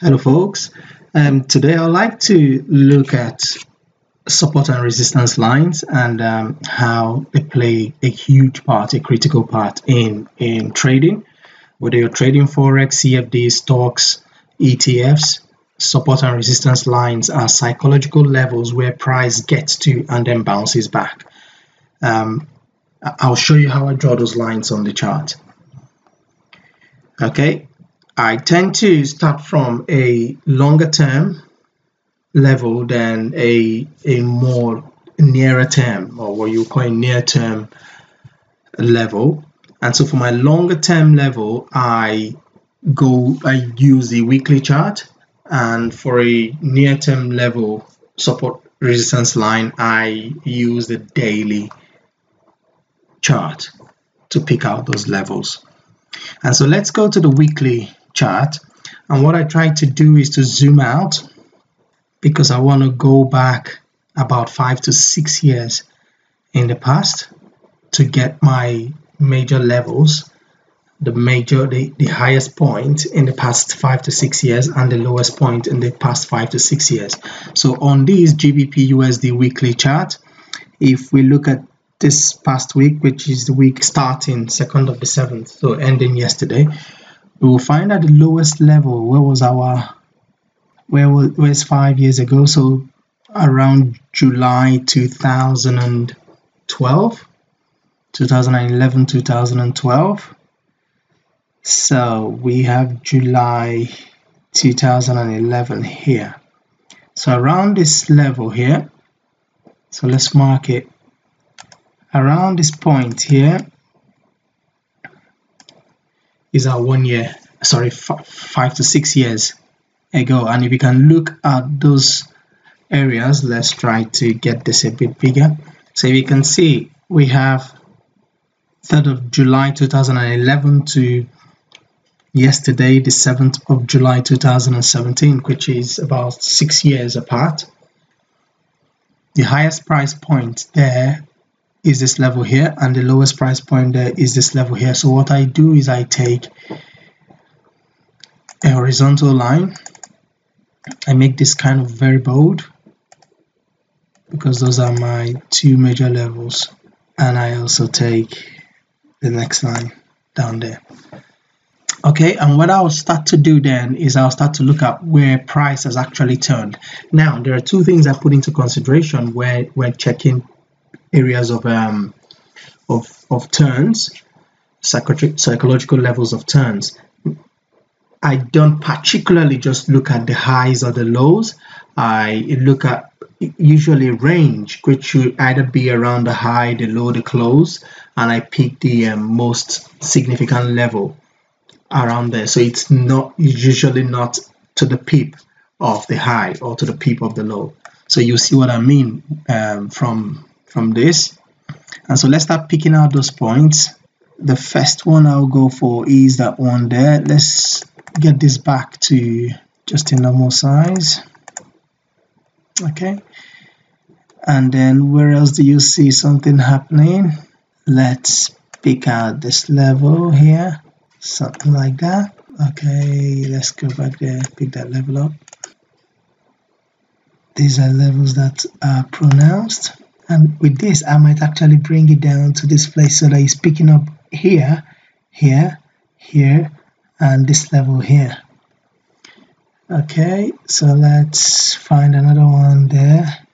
Hello, folks. Today I'd like to look at support and resistance lines and how they play a huge part, a critical part in trading. Whether you're trading Forex, CFDs, stocks, ETFs, support and resistance lines are psychological levels where price gets to and then bounces back. I'll show you how I draw those lines on the chart. Okay. I tend to start from a longer term level than a more nearer term, or what you call a near term level. And so for my longer term level, I use the weekly chart, and for a near term level support resistance line, I use the daily chart to pick out those levels. And so let's go to the weekly chart, and what I try to do is to zoom out because I want to go back about 5 to 6 years in the past to get my major levels, the highest point in the past 5 to 6 years and the lowest point in the past 5 to 6 years. So on this GBP USD weekly chart, if we look at this past week, which is the week starting 2nd of the 7th, so ending yesterday, we will find that the lowest level, where's 5 years ago, so around July 2011, 2012. So we have July 2011 here. So around this level here, so let's mark it. Around this point here is our 1 year, sorry, 5 to 6 years ago. And if you can look at those areas, let's try to get this a bit bigger. So you can see we have 3rd of July 2011 to yesterday, the 7th of July 2017, which is about 6 years apart. The highest price point there is this level here, and the lowest price point there is this level here. So what I do is I take a horizontal line, I make this kind of very bold because those are my two major levels, and I also take the next line down there. Okay, and what I'll start to do then is I'll start to look at where price has actually turned. Now there are two things I put into consideration when checking areas of turns, psychological levels of turns. I don't particularly just look at the highs or the lows. I look at usually range, which should either be around the high, the low, the close, and I pick the most significant level around there. So it's usually not to the peak of the high or to the peak of the low. So you see what I mean from this. And so let's start picking out those points. The first one I'll go for is that one there. Let's get this back to just a normal size. Okay, and then where else do you see something happening? Let's pick out this level here, something like that. Okay, let's go back there, pick that level up. These are levels that are pronounced, and with this I might actually bring it down to this place so that it's picking up here, here, here, and this level here. Okay, so let's find another one there.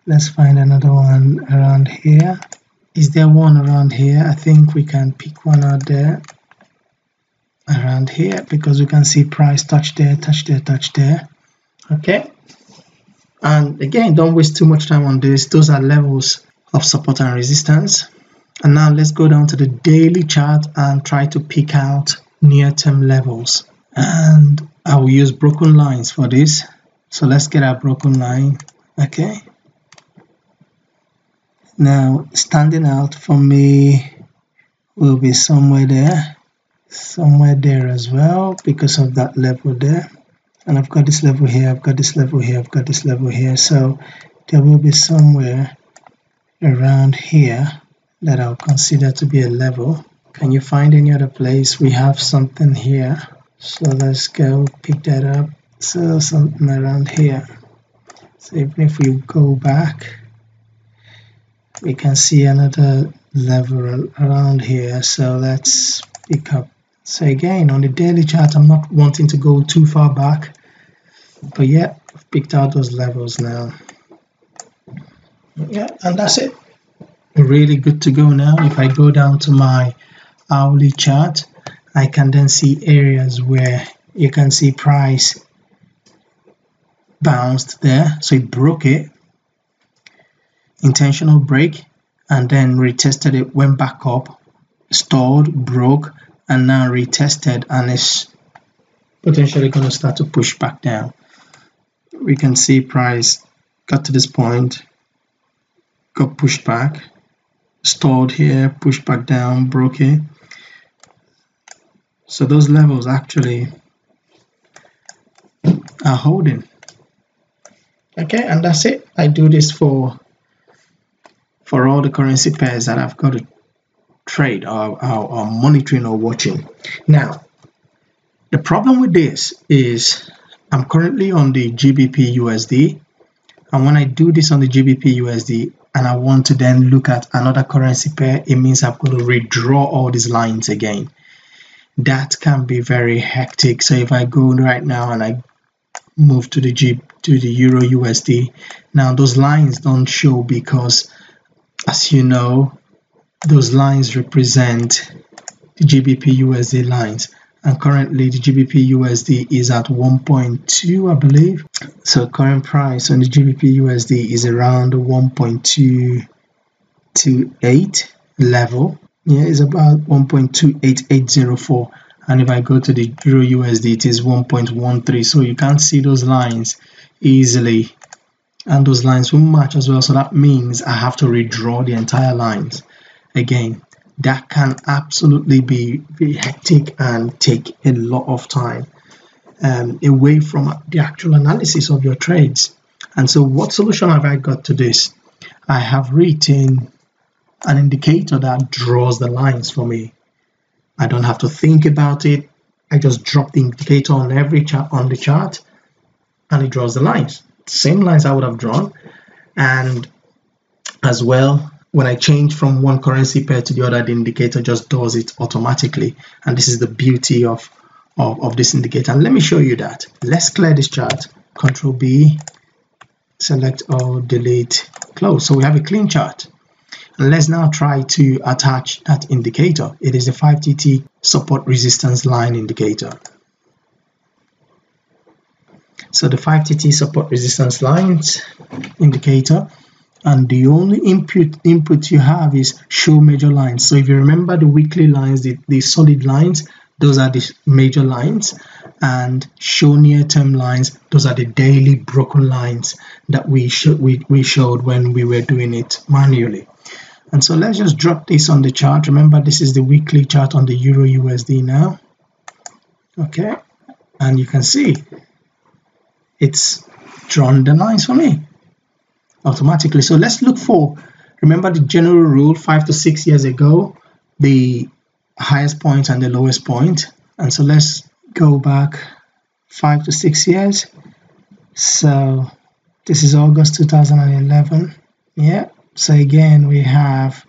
Let's find another one around here. Is there one around here? I think we can pick one out there around here because we can see price touch there, touch there, touch there. Okay, and again, don't waste too much time on this. Those are levels of support and resistance. And now let's go down to the daily chart and try to pick out near-term levels. And I will use broken lines for this. So let's get our broken line. Okay. Now standing out for me will be somewhere there as well because of that level there. And I've got this level here, I've got this level here, I've got this level here. So there will be somewhere around here that I'll consider to be a level. Can you find any other place? We have something here. So let's go pick that up. So something around here. So even if we go back, we can see another level around here. So let's pick up. So again, on the daily chart, I'm not wanting to go too far back, but yeah, I've picked out those levels now. Yeah, and that's it. Really good to go now. If I go down to my hourly chart, I can then see areas where you can see price bounced there. So it broke it, intentional break, and then retested it, went back up, stalled, broke, and now retested, and is potentially going to start to push back down. We can see price got to this point, got pushed back, stalled here, pushed back down, broke it. So those levels actually are holding. Okay, and that's it. I do this for all the currency pairs that I've got to trade or monitoring or watching. Now, the problem with this is I'm currently on the GBP USD, and when I do this on the GBP USD and I want to then look at another currency pair, it means I've got to redraw all these lines again. That can be very hectic. So if I go right now and I move to the Euro USD, now those lines don't show because, as you know, those lines represent the GBP USD lines, and currently the GBP USD is at 1.2, I believe. So current price on the GBP USD is around the 1.228 level. Yeah, it's about 1.28804, and if I go to the Euro USD, it is 1.13. So you can't see those lines easily, and those lines will match as well. So that means I have to redraw the entire lines again. That can absolutely be very hectic and take a lot of time away from the actual analysis of your trades. And so what solution have I got to this? I have written an indicator that draws the lines for me. I don't have to think about it. I just drop the indicator on every chart on the chart, and it draws the lines. Same lines I would have drawn. And as well, when I change from one currency pair to the other, the indicator just does it automatically. And this is the beauty of this indicator. And let me show you that. Let's clear this chart. Control B, select all, delete, close. So we have a clean chart. And let's now try to attach that indicator. It is the 5TT support resistance line indicator. So the 5TT support resistance lines indicator, and the only input you have is show major lines. So if you remember the weekly lines, the solid lines, those are the major lines, and show near-term lines, those are the daily broken lines that we showed when we were doing it manually. And so let's just drop this on the chart. Remember, this is the weekly chart on the Euro USD now. Okay, and you can see it's drawn the lines for me automatically. So let's look for, remember the general rule 5 to 6 years ago, the highest point and the lowest point. And so let's go back 5 to 6 years. So this is August 2011. Yeah. So again, we have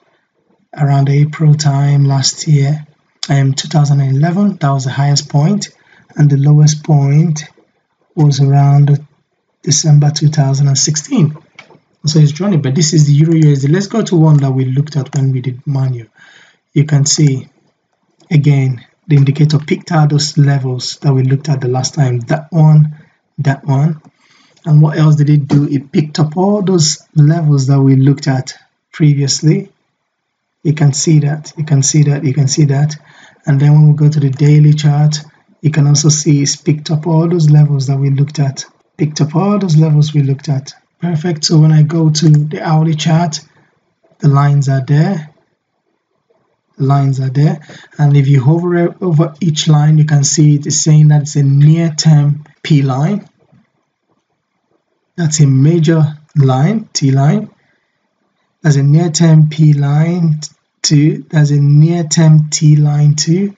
around April time last year, 2011, that was the highest point, and the lowest point was around December 2016. So it's drawn it, but this is the Euro USD. Let's go to one that we looked at when we did manual. You can see, again, the indicator picked out those levels that we looked at the last time, that one. And what else did it do? It picked up all those levels that we looked at previously. You can see that, you can see that, you can see that. And then when we go to the daily chart, you can also see it's picked up all those levels that we looked at. Picked up all those levels we looked at. Perfect. So when I go to the hourly chart, the lines are there. The lines are there. And if you hover over each line, you can see it is saying that it's a near-term P line. That's a major line, T line. There's a near-term P line 2. There's a near-term T line 2.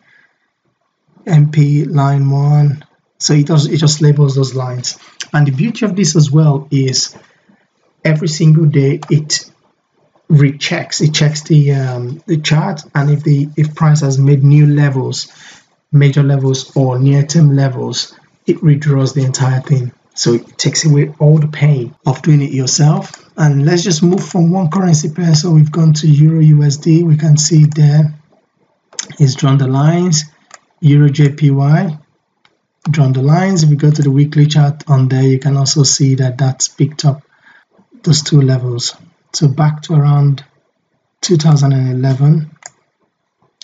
MP line 1. So it just labels those lines. And the beauty of this as well is every single day it checks the chart, and if price has made new levels, major levels or near-term levels, it redraws the entire thing. So it takes away all the pain of doing it yourself. And let's just move from one currency pair. So we've gone to Euro USD. We can see there it's drawn the lines. Euro JPY, drawn the lines. If we go to the weekly chart on there, you can also see that that's picked up those two levels. So back to around 2011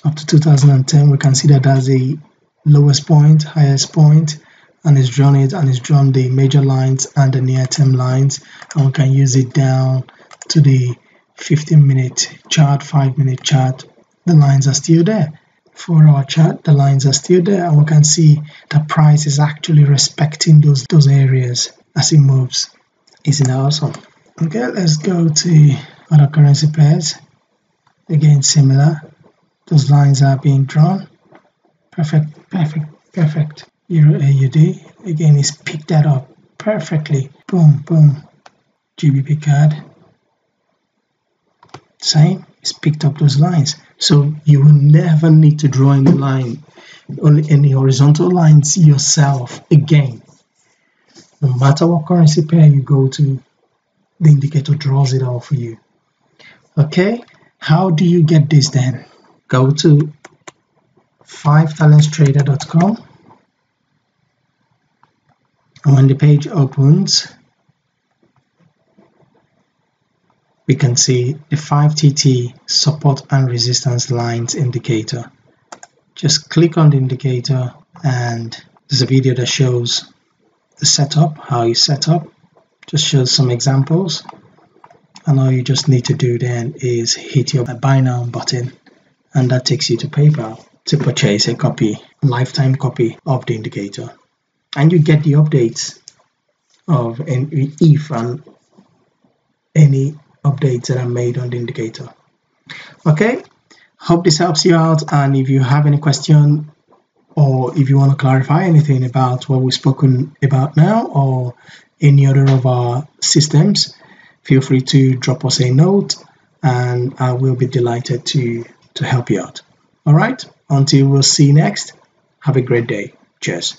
up to 2010, we can see that that's the lowest point, highest point, and it's drawn it, and it's drawn the major lines and the near-term lines, and we can use it down to the 15-minute chart, 5-minute chart. The lines are still there. 4-hour chart, the lines are still there, and we can see the price is actually respecting those areas as it moves. Isn't that awesome? Okay, let's go to other currency pairs. Again, similar. Those lines are being drawn. Perfect, perfect, perfect. Euro AUD, again, it's picked that up perfectly. Boom, boom. GBP CAD, same, it's picked up those lines. So you will never need to draw any line, any horizontal lines yourself again. No matter what currency pair you go to, the indicator draws it all for you. Okay, how do you get this then? Go to 5talentstrader.com, and when the page opens, we can see the 5TT support and resistance lines indicator. Just click on the indicator, and there's a video that shows the setup, how you set up. Just shows some examples, and all you just need to do then is hit your buy now button, and that takes you to PayPal to purchase a lifetime copy of the indicator, and you get the updates of if and any updates that are made on the indicator. Okay, hope this helps you out, and if you have any question or if you want to clarify anything about what we've spoken about now or any other of our systems, feel free to drop us a note, and I will be delighted to help you out. All right, until we'll see you next, have a great day. Cheers.